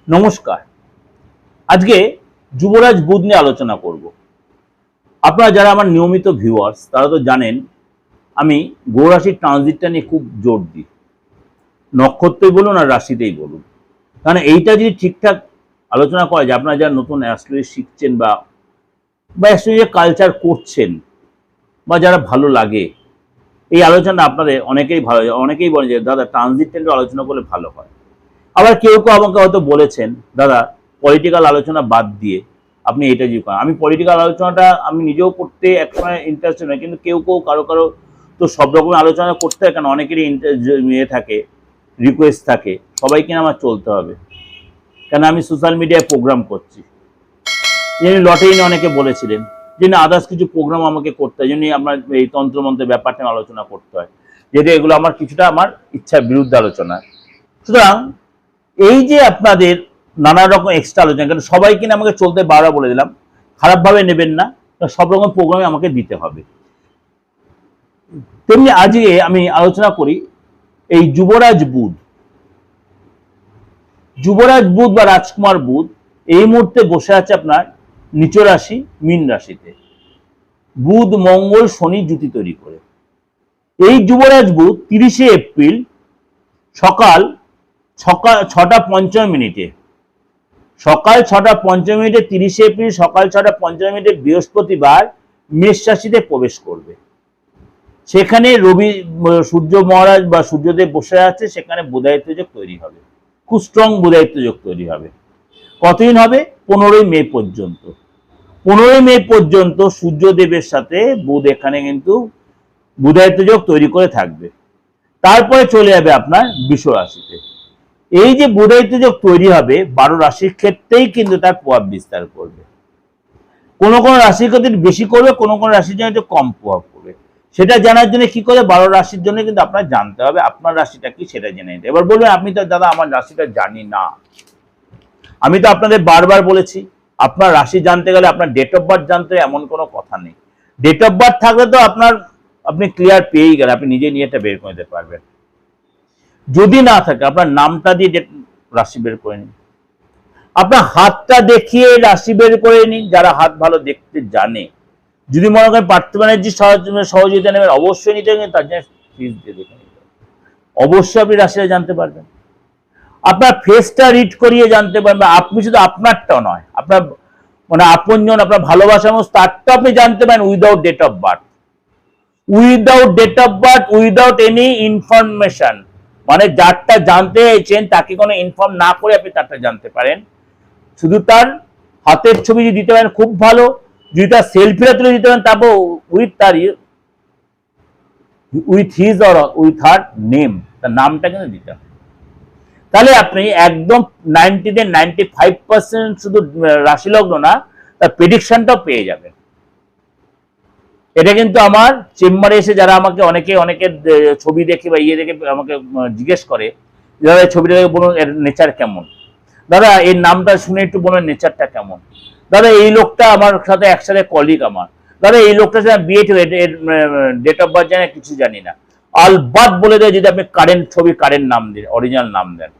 নমস্কার। আজকে যুবরাজ বুধ নিয়ে আলোচনা করব। আপনারা যারা আমার নিয়মিত ভিউয়ার্স তারা তো জানেন আমি গ্রহ রাশির ট্রানজিটটা নিয়ে খুব জোর দিই, নক্ষত্রই বলুন আর রাশিতেই বলুন। কারণ এইটা যদি ঠিকঠাক আলোচনা করা যায়, আপনারা যারা নতুন অ্যাস্ট্রোলজি শিখছেন বা অ্যাস্ট্রোলজি কালচার করছেন বা যারা ভালো লাগে, এই আলোচনা আপনাদের অনেকেই ভালো, অনেকেই বলে যে দাদা ট্রানজিটটা একটু আলোচনা করলে ভালো হয়। আবার কেউ কেউ আমাকে হয়তো বলেছেন দাদা পলিটিক্যাল আলোচনা বাদ দিয়ে আপনি এটা যে করেন। আমি পলিটিক্যাল আলোচনাটা আমি নিজেও করতে একসময় ইন্টারেস্টেড নয়, কিন্তু কেউ কেউ কারো কারো তো সব রকমের আলোচনা করতে হয়, কারণ অনেকেরই ইয়ে থাকে, রিকোয়েস্ট থাকে সবাইকে আমার চলতে হবে, কেন আমি সোশ্যাল মিডিয়ায় প্রোগ্রাম করছি। যিনি লটারি অনেকে বলেছিলেন যে না আদার্স কিছু প্রোগ্রাম আমাকে করতে হয়, জন্যই আমার এই তন্ত্রমন্ত্রের ব্যাপারটা আলোচনা করতে হয়, যেটা এগুলো আমার কিছুটা আমার ইচ্ছার বিরুদ্ধে আলোচনা। সুতরাং এই যে আপনাদের নানা রকম এক্সট্রা আলোচনা, কারণ সবাই কিনা আমাকে চলতে বারবার বলে দিলাম, খারাপভাবে নেবেন না, সব রকম প্রোগ্রামে আমাকে দিতে হবে। তেমনি আজকে আমি আলোচনা করি এই যুবরাজ বুধ। যুবরাজ বুধ বা রাজকুমার বুধ এই মুহূর্তে বসে আছে আপনার নিচ রাশি মীন রাশিতে, বুধ মঙ্গল শনি জুতি তৈরি করে। এই যুবরাজ বুধ 30শে এপ্রিল সকাল 6:55 সকাল 6:55 30শে এপ্রিল সকাল 6:55 বৃহস্পতিবার মেষ রাশিতে প্রবেশ করবে। সেখানে রবি সূর্য মহারাজ বা সূর্যদেব বসে আছে, সেখানে বুধায়িত্ব যোগ তৈরি হবে, খুব স্ট্রং বুধায়িত্ব যোগ তৈরি হবে। কতদিন হবে? 15ই মে পর্যন্ত। 15ই মে পর্যন্ত সূর্যদেবের সাথে বুধ এখানে কিন্তু বুধায়িত্ব যোগ তৈরি করে থাকবে। তারপরে চলে যাবে আপনার বৃষ রাশিতে। এই যে বুধায়িত্ব যোগ তৈরি হবে 12 রাশির ক্ষেত্রেই কিন্তু তার প্রভাব বিস্তার করবে। কোন কোন রাশির ক্ষেত্রে বেশি করবে, কোন কোন রাশির জন্য একটু কম প্রভাব করবে। সেটা জানার জন্য কি করে, 12 রাশির জন্য কিন্তু আপনার জানতে হবে আপনার রাশিটা কি, সেটা জেনে নিতে। এবার বলবেন আপনি তো দাদা আমার রাশিটা জানি না। আমি তো আপনাদের বারবার বলেছি আপনার রাশি জানতে গেলে আপনার ডেট অফ বার্থ জানতে হবে, এমন কোনো কথা নেই। ডেট অফ বার্থ থাকলে তো আপনি ক্লিয়ার পেয়েই গেলেন, আপনি নিজে নিয়ে এটা বের করে নিতে পারবেন। যদি না থাকে আপনার নামটা দিয়ে রাশি বের করে নিন, আপনার হাতটা দেখিয়ে রাশি বের করে নিন, যারা হাত ভালো দেখতে জানে। যদি মনে করেন পার্থ ব্যানার্জি সহযোগিতা নেবেন, অবশ্যই নিতে হবে, তার জন্য ফিজ দিয়ে দেখে নিতে হবে। অবশ্যই আপনি রাশিটা জানতে পারবেন, আপনার ফেসটা রিড করিয়ে জানতে পারবেন। আপনি শুধু আপনারটাও নয়, আপনার মানে আপনজন, আপনার ভালোবাসা মানুষ, তারটা আপনি জানতে পারেন without date of birth. Without date of birth, without any information, মানে যারটা জানতে চাইছেন তাকে কোনো ইনফর্ম না করে আপনি তারটা জানতে পারেন। শুধু তার হাতের ছবি যদি দিতে পারেন খুব ভালো, যদি তার সেলফিটা তুলে দিতে পারেন তারপর with his or with her name, তার নামটা কিন্তু দিতে হবে। তাহলে আপনি একদম 95% শুধু রাশি লগ্ন না, তার প্রেডিকশনটাও পেয়ে যাবেন। এটা কিন্তু আমার চেম্বারে এসে যারা আমাকে অনেকের ছবি দেখে বা দেখে আমাকে জিজ্ঞেস করে, দাদা এই ছবিটা দেখে বলুন এর নেচার কেমন, দাদা এর নামটা শুনে একটু বলুন নেচারটা কেমন, দাদা এই লোকটা আমার সাথে একসাথে কলিগ আমার, দাদা এই লোকটার সাথে বিয়ে ঠিক এর ডেট অফ বার্থ জানি কিছু জানি না, আলবাত বলে দেয় যদি আপনি কারেন্ট ছবি কারেন্ট নাম দেন, অরিজিনাল নাম দেন।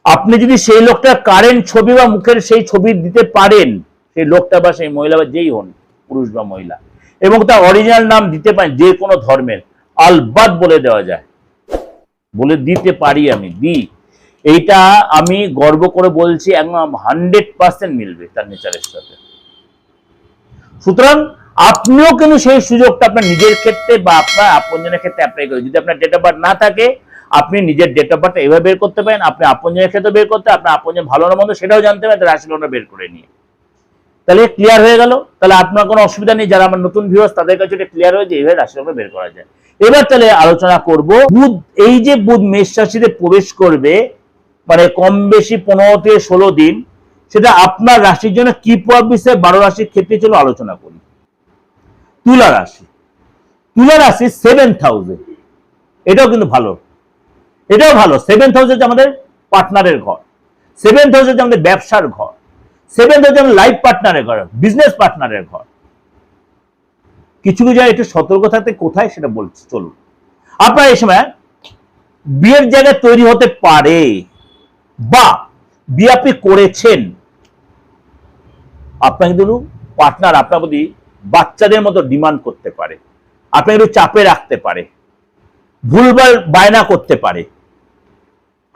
আপনি যদি সেই লোকটার কারেন্ট ছবি বা মুখের সেই ছবি দিতে পারেন, সেই লোকটা বা সেই মহিলা বা যেই হন, পুরুষ বা মহিলা, এবং তার অরিজিনাল নাম দিতে পারেন যে কোনো ধর্মের, আলবাত বলে দেওয়া যায়, বলে দিতে পারি, আমি দিই। এইটা আমি গর্ব করে বলছি, একদম 100% মিলবে তার নেচারের সাথে। সুতরাং আপনিও কিন্তু সেই সুযোগটা আপনার নিজের ক্ষেত্রে বা আপনার আপনজনের ক্ষেত্রে অ্যাপ্লাই করেন। যদি আপনার ডেট অফ বার্থ না থাকে, আপনি নিজের ডেট অফ বার্থ এভাবে বের করতে পারেন, আপনি আপনজনের ক্ষেত্রে বের করতে, আপনার আপনজন ভালো না মন্দ সেটাও জানতে পারেন, রাশি লগ্ন বের করে নিয়ে। তাহলে ক্লিয়ার হয়ে গেল। তাহলে আপনার কোনো অসুবিধা নেই, যারা আমার নতুন ভিউয়ার্স তাদের কাছে এটা ক্লিয়ার হয়ে যে এইভাবে রাশি লগ্ন বের করা যায়। এবার তাহলে আলোচনা করব বুধ, এই যে বুধ মেষ রাশিতে প্রবেশ করবে, মানে কম বেশি 15 থেকে 16 দিন, সেটা আপনার রাশির জন্য কি প্রভাব বিষয়ে 12 রাশির ক্ষেত্রে চলো আলোচনা করি। তুলা রাশি, তুলা রাশি 7th হাউসে, এটাও কিন্তু ভালো, এটাও ভালো। 7th হাউস হচ্ছে আমাদের পার্টনারের ঘর, 7th হাউস হচ্ছে আমাদের ব্যবসার ঘর, 7th হচ্ছে আমাদের লাইফ পার্টনারের ঘর, বিজনেস পার্টনারের ঘর। কিছু কিছু জায়গায় একটু সতর্ক থাকতে, কোথায় সেটা বলছি চলুন। আপনার এই সময় বিয়ের জায়গায় তৈরি হতে পারে, বা বিয়ে আপনি করেছেন, আপনার কিন্তু পার্টনার আপনার প্রতি বাচ্চাদের মতো ডিমান্ড করতে পারে, আপনাকে একটু চাপে রাখতে পারে, ভুলভাল বায়না করতে পারে,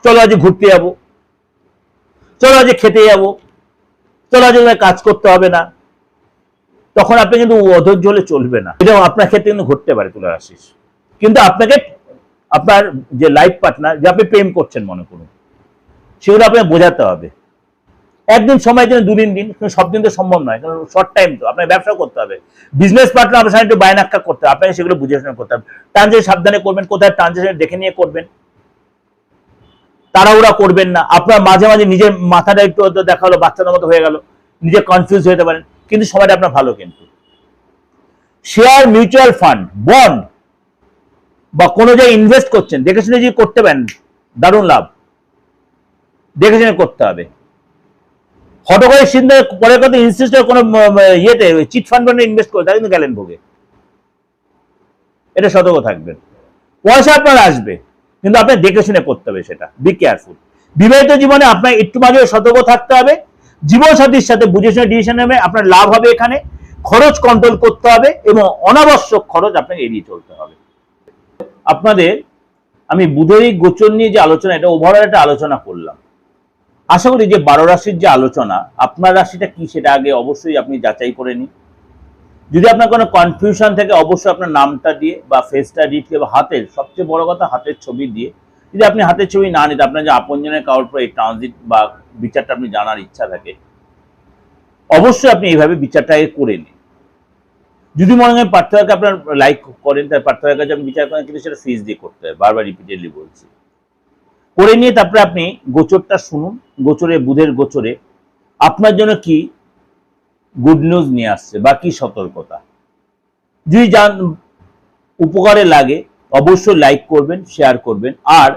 চলো আজ ঘুরতে যাবো, চলো আজ খেতে যাবো, চলো আজ কাজ করতে হবে না। তখন আপনি কিন্তু অধৈর্য হলে চলবে না। এটা আপনার ক্ষেত্রে কিন্তু ঘটতে পারে তুলা রাশির। কিন্তু আপনাকে আপনার যে লাইফ পার্টনার, যে আপনি প্রেম করছেন মনে করুন, সেগুলো আপনাকে বোঝাতে হবে। একদিন সময় দিন, দুদিন দিন, সব দিন তো সম্ভব নয়, কারণ শর্ট টাইম তো আপনার ব্যবসা করতে হবে। বিজনেস পার্টনার আপনার সাথে একটু বায়নাক্কা করতে হবে, আপনাকে সেগুলো বুঝে শুনে করতে হবে। ট্রানজেকশন সাবধানে করবেন, কোথায় ট্রানজেকশন দেখে নিয়ে করবেন, তাড়াহুড়া করবেন না। আপনার মাঝে মাঝে নিজের মাথাটা একটু দেখা হলো বাচ্চাদের মতো হয়ে গেল, নিজে কনফিউজ হতে পারেন, কিন্তু সময়টা আপনার ভালো। কিন্তু শেয়ার, মিউচুয়াল ফান্ড, বন্ড বা কোনো জায়গায় ইনভেস্ট করছেন, দেখে শুনে যদি করতে পারেন, দারুণ লাভ। দেখে শুনে করতে হবে। হঠাৎ করে সিদ্ধ পরে কত ইনসিস্ট কোনো ইয়েতে চিট ফান্ড ইনভেস্ট করে, তাই কিন্তু গেলেন ভোগে। এটা সতর্ক থাকবেন। পয়সা আপনার আসবে, কিন্তু আপনার দেখে শুনে করতে হবে, সেটা বি কেয়ারফুল। বিবাহিত জীবনে আপনার একটু মাঝে সতর্ক থাকতে হবে। জীবন সাথীর সাথে বুঝে শুনে ডিসিশন নেবে, আপনার লাভ হবে। এখানে খরচ কন্ট্রোল করতে হবে এবং অনাবশ্যক খরচ আপনাকে এড়িয়ে চলতে হবে। আপনাদের আমি বুধের গোচর নিয়ে যে আলোচনা, এটা ওভারঅল একটা আলোচনা করলাম। আশা করি যে 12 রাশির যে আলোচনা, আপনার রাশিটা কি সেটা আগে অবশ্যই আপনি যাচাই করে নিন। যদি আপনার কোনো কনফিউশন থাকে, অবশ্যই আপনার নামটা দিয়ে বা ফেসটা দিয়ে বা হাতের, সবচেয়ে বড় কথা হাতের ছবি দিয়ে, যদি আপনি হাতের ছবি না নিতে, আপনার যে আপনজনের কারোর পর এই ট্রানজিট বা বিচারটা আপনি জানার ইচ্ছা থাকে, অবশ্যই আপনি এইভাবে বিচারটাকে করে নিন। যদি মনে হয় পার্থক্যকে আপনার লাইক করেন, তার পার্থক্যের কাছে আপনি বিচার করেন, কিন্তু সেটা ফিস দিয়ে করতে হয়, বারবার রিপিটেডলি বলছি। করে নিয়ে তারপরে আপনি গোচরটা শুনুন। গোচরে, বুধের গোচরে আপনার জন্য কি গুড নিউজ নিয়ে আসছে বা কি সতর্কতা, যদি জান উপকারে লাগে, অবশ্যই লাইক করবেন, শেয়ার করবেন। আর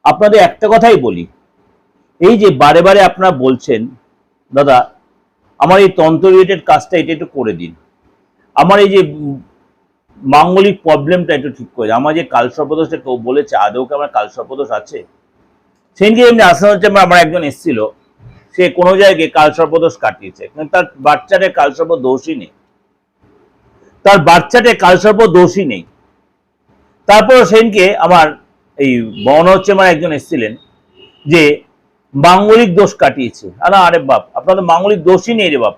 আপনাদের একটা কথাই বলি, এই যে বারে বারে আপনারা বলছেন দাদা আমার এই তন্ত্র রিলেটেড কাজটা এটা একটু করে দিন, আমার এই যে মাঙ্গলিক প্রবলেমটা একটু ঠিক করে দিন, আমার যে কালসর্পদোষটা কেউ বলেছে, আদৌ কি আমার কালসর্পদোষ আছে? সেদিনকে এমনি আসানোর জন্য আমার একজন এসেছিল, সে কোনো জায়গায় কালসর্পদোষ কাটিয়েছে, কিন্তু তার বাচ্চাটে কালসর্প দোষই নেই, তার বাচ্চাটে কালসর্প দোষই নেই। তারপর সেদিনকে আমার এই বনহচ্ছেমার একজন এসেছিলেন যে মাঙ্গলিক দোষ কাটিয়েছে। আরে বাপ, আপনাদের মাঙ্গলিক দোষই নেই রে বাপ।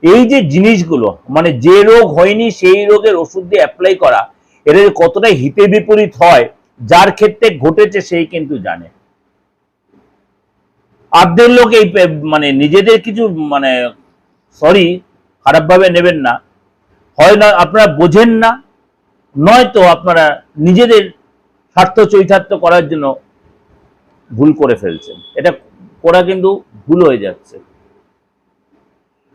এই যে জিনিসগুলো, মানে যে রোগ হয়নি সেই রোগের ওষুধ দিয়ে অ্যাপ্লাই করা, এর কতটা হিতে বিপরীত হয়, যার ক্ষেত্রে ঘটেছে সেই কিন্তু জানে। আর্ধেক লোক এই মানে নিজেদের কিছু মানে সরি খারাপভাবে নেবেন না, হয় না আপনারা বোঝেন না, নয়তো আপনারা নিজেদের স্বার্থ চৈতার্থ করার জন্য ভুল করে ফেলছেন। এটা করা কিন্তু ভুল হয়ে যাচ্ছে।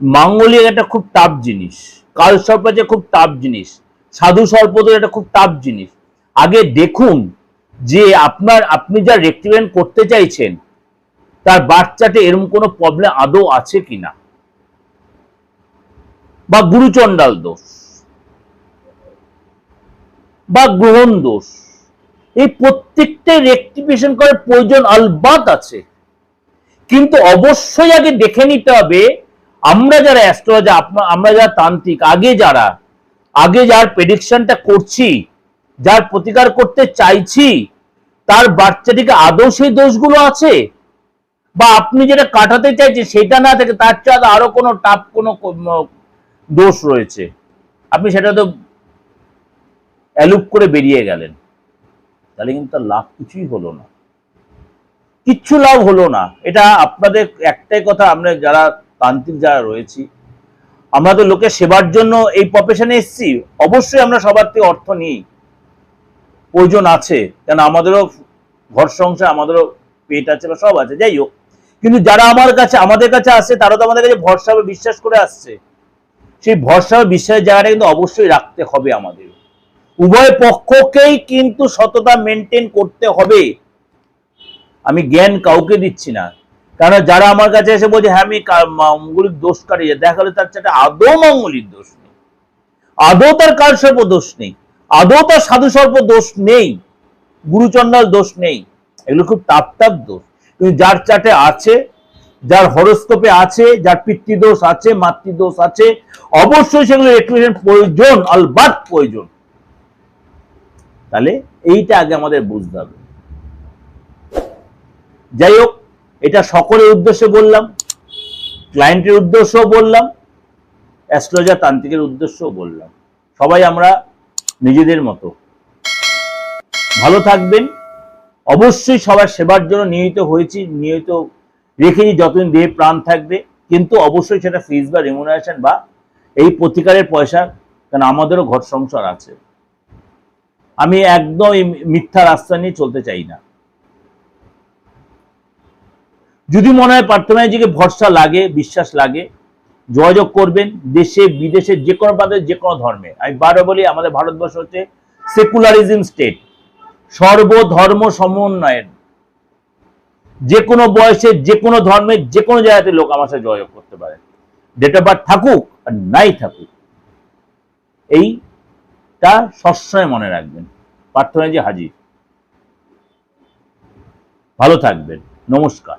মাঙ্গলিক একটা খুব টাফ জিনিস, কালসর্প যে খুব টাফ জিনিস, সাধু সর্পদোষ এটা খুব টাফ জিনিস। আগে দেখুন যে আপনি যা রেক্টিফাইন করতে চাইছেন তার বাচ্চাটে এরকম কোনো প্রবলেম আদৌ আছে কিনা, বা গুরুচণ্ডাল দোষ বা গ্রহণ দোষ, এই প্রত্যেকটাই রেক্টিফিকেশন করার প্রয়োজন আলবাত আছে। কিন্তু অবশ্যই আগে দেখে নিতে হবে, আমরা যারা অ্যাস্ট্রোলজার, আমরা যারা তান্ত্রিক, আগে যার প্রেডিকশনটা করছি, যার প্রতিকার করতে চাইছি, তার বাচ্চাটিকে আদৌ সেই দোষগুলো আছে, বা আপনি যেটা কাটাতে চাইছেন সেটা না থেকে তার চেয়ে আরো কোনো টাপ কোনো দোষ রয়েছে, আপনি সেটা তো অ্যালুপ করে বেরিয়ে গেলেন, তাহলে কিন্তু তার লাভ কিছুই হলো না, কিচ্ছু লাভ হলো না। এটা আপনাদের একটাই কথা, আমরা যারা তান্ত্রিক যারা রয়েছি, আমরা তো লোকের সেবার জন্য এই প্রফেশনে এসেছি, অবশ্যই আমরা সবার থেকে অর্থ নিই, প্রয়োজন আছে, কেন আমাদেরও ঘর সংসার, আমাদেরও পেট আছে বা সব আছে, যাই হোক। কিন্তু যারা আমাদের কাছে আসছে, তারা তো আমাদের কাছে ভরসা বা বিশ্বাস করে আসছে, সেই ভরসা বা বিশ্বাসের জায়গাটা কিন্তু অবশ্যই রাখতে হবে আমাদের। উভয় পক্ষকেই কিন্তু সততা মেনটেন করতে হবে। আমি জ্ঞান কাউকে দিচ্ছি না, কারণ যারা আমার কাছে এসে বলছে হ্যাঁ আমি মাঙ্গলিক দোষ কাটিয়ে, দেখা গেলে তার চারটা আদৌ মাঙ্গলিক দোষ নেই, আদৌ তার কালসর্প দোষ নেই, আদৌ তার সাধু সর্প দোষ নেই, গুরুচণ্ডাল দোষ নেই, এগুলো খুব টাপ দোষ। কিন্তু যার চার্টে আছে, যার হরোস্কোপে আছে, যার পিতৃদোষ আছে, মাতৃদোষ আছে, অবশ্যই সেগুলো রেক্টিফিকেশন প্রয়োজন, আলবাত প্রয়োজন। তাহলে এইটা আগে আমাদের বুঝতে হবে। যাই হোক, এটা সকলের উদ্দেশ্যে বললাম, ক্লায়েন্টের উদ্দেশ্যও বললাম, অ্যাস্ট্রোলজার তান্ত্রিকের উদ্দেশ্যও বললাম। সবাই আমরা নিজেদের মতো ভালো থাকবেন। অবশ্যই সবার সেবার জন্য নিয়োজিত হয়েছি, নিয়োজিত রেখেছি যতদিন দেহে প্রাণ থাকবে, কিন্তু অবশ্যই সেটা ফিজ বা রেমুনারেশন বা এই প্রতিকারের পয়সা, কারণ আমাদেরও ঘর সংসার আছে। আমি একদম এই মিথ্যা রাস্তা নিয়ে চলতে চাই না। যদি মনে হয় পার্থনাজিকে ভরসা লাগে, বিশ্বাস লাগে, যোগাযোগ করবেন। দেশে বিদেশে যে কোনো প্রান্তে, যে কোনো ধর্মে। আমি বারবার বলি, আমাদের ভারতবর্ষ হচ্ছে সেকুলারিজম স্টেট, সর্বধর্ম সমন্বয়ের। যে কোনো বয়সে, যে কোনো ধর্মের, যে কোনো জায়গাতে লোক আমার সাথে যোগাযোগ করতে পারে, ডেট অফ বার্থ থাকুক আর নাই থাকুক। এইটা সবসময় মনে রাখবেন। পার্থনাজি হাজির। ভালো থাকবেন। নমস্কার।